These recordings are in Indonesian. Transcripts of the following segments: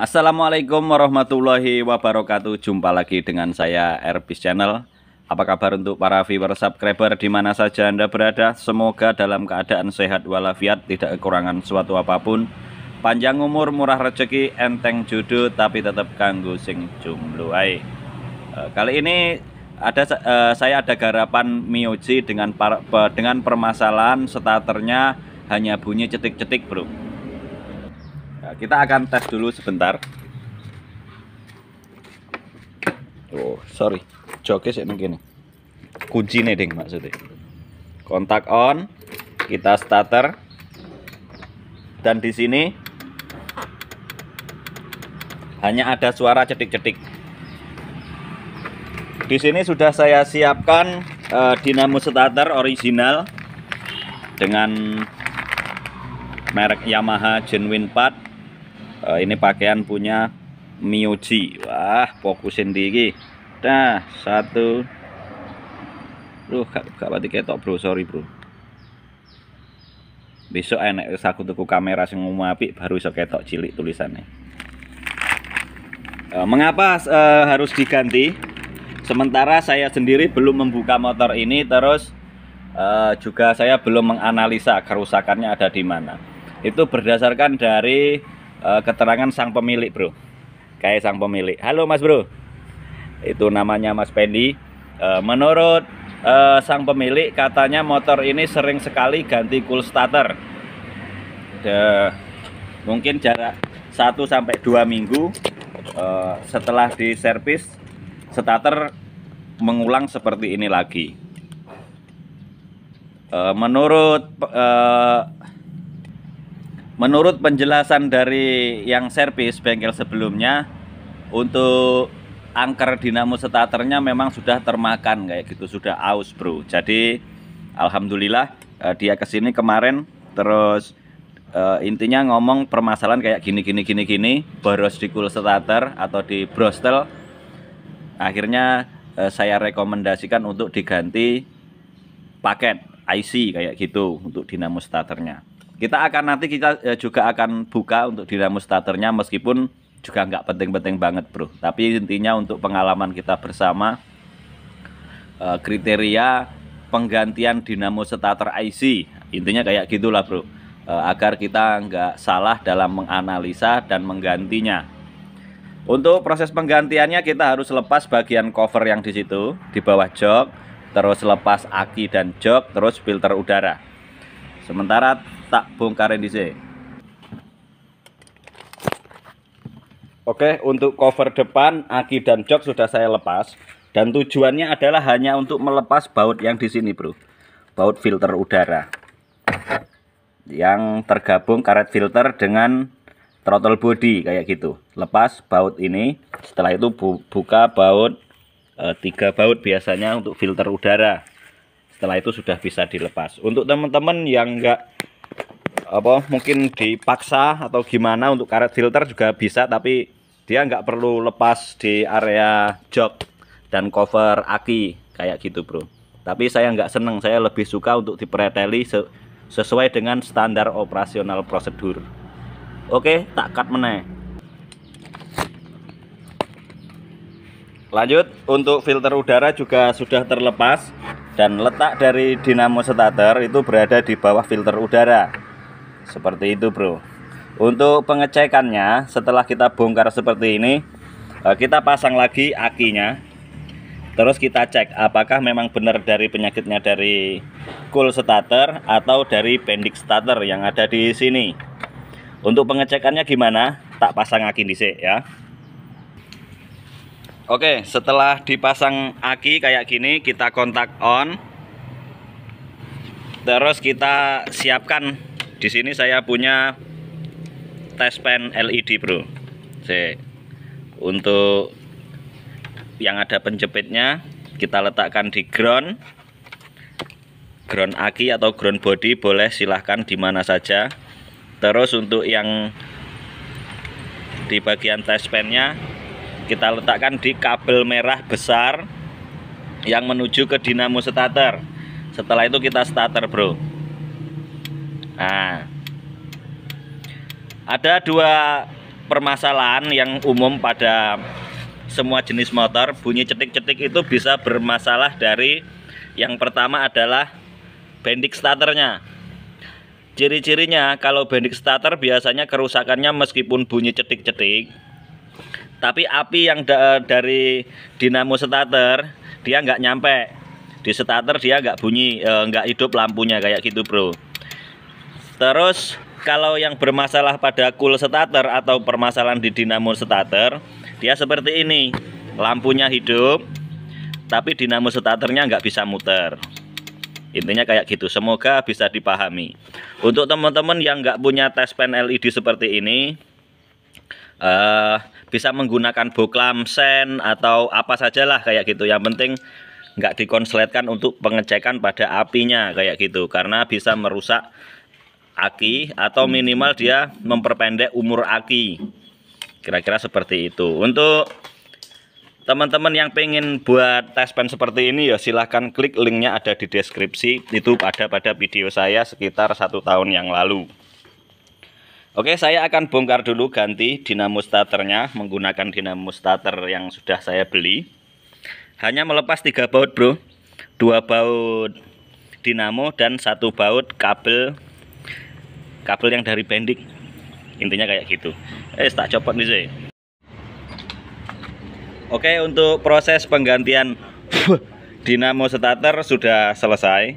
Assalamualaikum warahmatullahi wabarakatuh. Jumpa lagi dengan saya Erbis Channel. Apa kabar untuk para viewer subscriber di mana saja Anda berada? Semoga dalam keadaan sehat walafiat, tidak kekurangan suatu apapun. Panjang umur, murah rezeki, enteng jodoh, tapi tetap kanggo sing jomblo ae. Kali ini saya ada garapan Mioji dengan permasalahan starternya hanya bunyi cetik-cetik, bro. Kita akan tes dulu sebentar. Oh, sorry. Joke sih begini. Kunci nih ding maksudnya. Kontak on, kita starter. Dan di sini hanya ada suara cetik-cetik. Di sini sudah saya siapkan dinamo starter original dengan merek Yamaha Genuine Part. Ini pakaian punya Mioji. Wah, fokusin dikit. Nah, satu. Gak pati ketok, bro. Sorry, bro. Besok enek aku tuku kamera sing apik baru iso ketok cilik tulisannya. Mengapa harus diganti? Sementara saya sendiri belum membuka motor ini, terus juga saya belum menganalisa kerusakannya ada di mana. Itu berdasarkan dari keterangan sang pemilik, bro. Kayak sang pemilik. Halo Mas Bro. Itu namanya Mas Pendi. Menurut sang pemilik katanya motor ini sering sekali ganti cool starter. Mungkin jarak 1-2 minggu setelah diservis starter mengulang seperti ini lagi. Menurut penjelasan dari yang servis bengkel sebelumnya, untuk angker dinamo starternya memang sudah termakan kayak gitu, sudah aus, bro. Jadi alhamdulillah dia kesini kemarin, terus intinya ngomong permasalahan kayak gini, boros di cool starter atau di brostel. Akhirnya saya rekomendasikan untuk diganti paket IC kayak gitu untuk dinamo starternya. Kita juga akan buka untuk dinamo starternya, meskipun juga nggak penting-penting banget, bro. Tapi intinya untuk pengalaman kita bersama, kriteria penggantian dinamo starter IC, intinya kayak gitulah, bro. Agar kita nggak salah dalam menganalisa dan menggantinya. Untuk proses penggantiannya kita harus lepas bagian cover yang di situ di bawah jok, terus lepas aki dan jok, terus filter udara. Sementara tak bongkarin di sini. Oke, untuk cover depan, aki dan jok sudah saya lepas, dan tujuannya adalah hanya untuk melepas baut yang di sini, bro. Baut filter udara yang tergabung karet filter dengan throttle body kayak gitu. Lepas baut ini, setelah itu buka baut 3 baut biasanya untuk filter udara. Setelah itu sudah bisa dilepas. Untuk teman-teman yang mungkin dipaksa atau gimana untuk karet filter juga bisa, tapi dia nggak perlu lepas di area jok dan cover aki kayak gitu, bro. Tapi saya nggak seneng, saya lebih suka untuk dipreteli sesuai dengan standar operasional prosedur. Oke, tak cut meneh. Lanjut, untuk filter udara juga sudah terlepas, dan letak dari dinamo starter itu berada di bawah filter udara. Seperti itu, bro. Untuk pengecekannya, setelah kita bongkar seperti ini, kita pasang lagi akinya. Terus kita cek apakah memang benar dari penyakitnya dari cool starter atau dari pendek starter yang ada di sini. Untuk pengecekannya gimana? Tak pasang aki dhisik ya. Oke, setelah dipasang aki kayak gini, kita kontak on. Terus kita siapkan. Di sini saya punya test pen LED, bro. Untuk yang ada penjepitnya, kita letakkan di ground aki atau ground body, boleh silahkan di mana saja. Terus untuk yang di bagian test pennya, kita letakkan di kabel merah besar yang menuju ke dinamo starter. Setelah itu kita starter, bro. Nah, ada dua permasalahan yang umum pada semua jenis motor, bunyi cetik-cetik itu bisa bermasalah dari yang pertama adalah bendik starternya. Ciri-cirinya kalau bendik starter biasanya kerusakannya meskipun bunyi cetik-cetik, tapi api yang dari dinamo starter dia nggak nyampe di starter, dia nggak bunyi, nggak hidup lampunya kayak gitu bro. Terus kalau yang bermasalah pada cool starter atau permasalahan di dinamo starter, dia seperti ini, lampunya hidup tapi dinamo starternya nggak bisa muter. Intinya kayak gitu, semoga bisa dipahami. Untuk teman-teman yang nggak punya touchpen LED seperti ini, bisa menggunakan boklam, sen, atau apa sajalah kayak gitu. Yang penting nggak dikonsletkan untuk pengecekan pada apinya kayak gitu, karena bisa merusak aki atau minimal dia memperpendek umur aki. Kira-kira seperti itu. Untuk teman-teman yang pengen buat touchpen seperti ini ya silahkan klik linknya, ada di deskripsi. Itu ada pada video saya sekitar 1 tahun yang lalu. Oke, saya akan bongkar dulu ganti dinamo starternya menggunakan dinamo starter yang sudah saya beli. Hanya melepas 3 baut bro, 2 baut dinamo dan 1 baut kabel yang dari bendik. Intinya kayak gitu. Tak copot nih sih. Oke, untuk proses penggantian dinamo starter sudah selesai.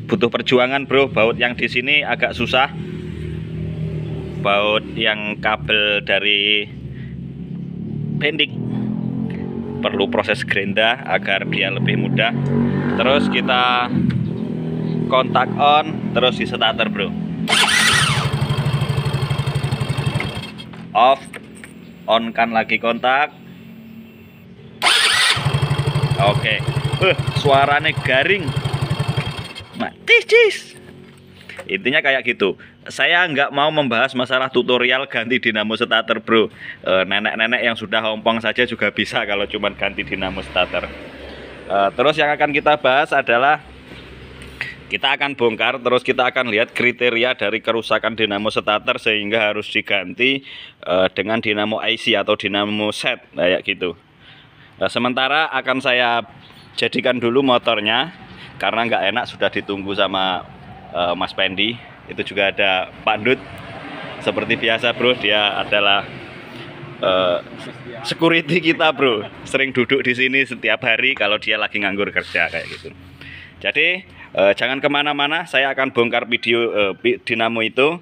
Butuh perjuangan bro, baut yang di sini agak susah. Baut yang kabel dari bendik perlu proses gerinda agar dia lebih mudah. Terus kita kontak on, terus di starter bro. Off, on kan lagi kontak. Oke, suaranya garing, cis. Intinya kayak gitu. Saya nggak mau membahas masalah tutorial ganti dinamo starter bro. Nenek-nenek yang sudah ompong saja juga bisa kalau cuman ganti dinamo starter. Terus yang akan kita bahas adalah kita akan bongkar, terus kita akan lihat kriteria dari kerusakan dinamo starter sehingga harus diganti dengan dinamo IC atau dinamo set kayak gitu. Sementara akan saya jadikan dulu motornya, karena nggak enak sudah ditunggu sama Mas Pendi. Itu juga ada Pak Dut. Seperti biasa bro, dia adalah security kita bro. Sering duduk di sini setiap hari kalau dia lagi nganggur kerja kayak gitu. Jadi jangan kemana-mana, saya akan bongkar video dinamo itu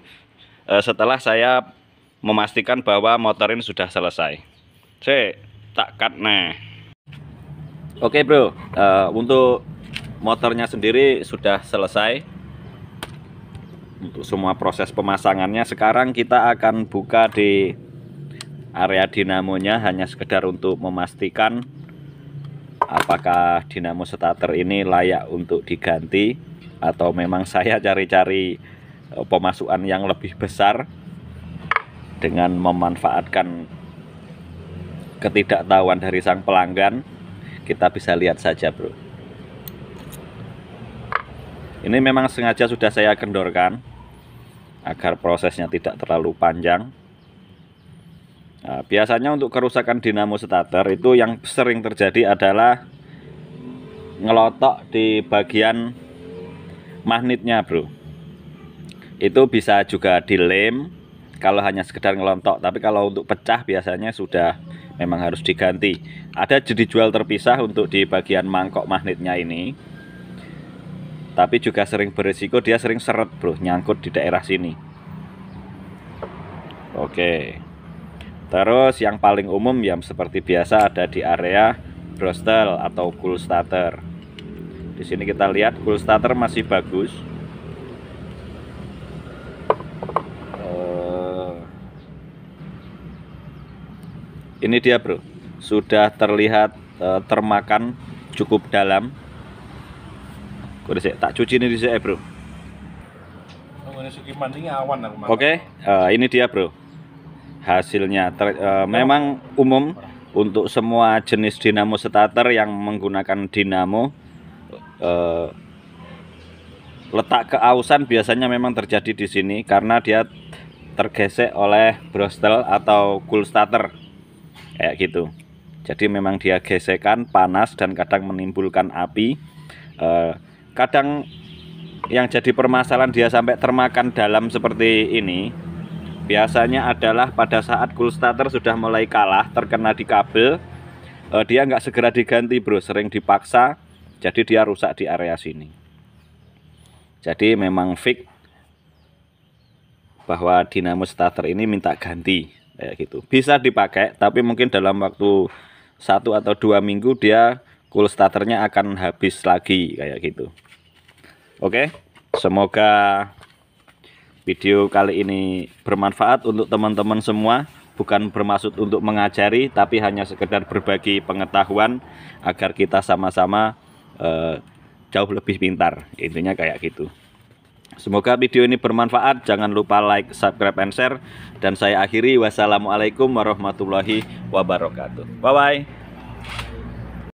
setelah saya memastikan bahwa motor ini sudah selesai. Tak cut nah. Oke bro, untuk motornya sendiri sudah selesai. Untuk semua proses pemasangannya, sekarang kita akan buka di area dinamonya, hanya sekedar untuk memastikan apakah dinamo starter ini layak untuk diganti atau memang saya cari-cari pemasukan yang lebih besar dengan memanfaatkan ketidaktahuan dari sang pelanggan. Kita bisa lihat saja bro. Ini memang sengaja sudah saya kendorkan agar prosesnya tidak terlalu panjang. Nah, biasanya untuk kerusakan dinamo starter itu yang sering terjadi adalah ngelotok di bagian magnetnya bro. Itu bisa juga dilem kalau hanya sekedar ngelontok, tapi kalau untuk pecah biasanya sudah memang harus diganti. Ada dijual terpisah untuk di bagian mangkok magnetnya ini, tapi juga sering berisiko dia sering seret bro, nyangkut di daerah sini. Oke. Terus yang paling umum yang seperti biasa ada di area brostel atau cool starter. Di sini kita lihat cool starter masih bagus. Ini dia bro, sudah terlihat termakan cukup dalam. Tak cuci ini di sini bro. Oke, ini dia bro. Hasilnya memang umum untuk semua jenis dinamo starter yang menggunakan dinamo, letak keausan biasanya memang terjadi di sini karena dia tergesek oleh brostel atau cool starter kayak gitu. Jadi memang dia gesekan panas dan kadang menimbulkan api. Kadang yang jadi permasalahan dia sampai termakan dalam seperti ini biasanya adalah pada saat cool starter sudah mulai kalah, terkena di kabel, dia nggak segera diganti bro, sering dipaksa, jadi dia rusak di area sini. Jadi memang fix bahwa dinamo starter ini minta ganti kayak gitu. Bisa dipakai, tapi mungkin dalam waktu 1 atau 2 minggu dia cool starternya akan habis lagi kayak gitu. Oke, semoga video kali ini bermanfaat untuk teman-teman semua. Bukan bermaksud untuk mengajari, tapi hanya sekedar berbagi pengetahuan agar kita sama-sama jauh lebih pintar. Intinya kayak gitu. Semoga video ini bermanfaat. Jangan lupa like, subscribe, and share. Dan saya akhiri. Wassalamualaikum warahmatullahi wabarakatuh. Bye-bye.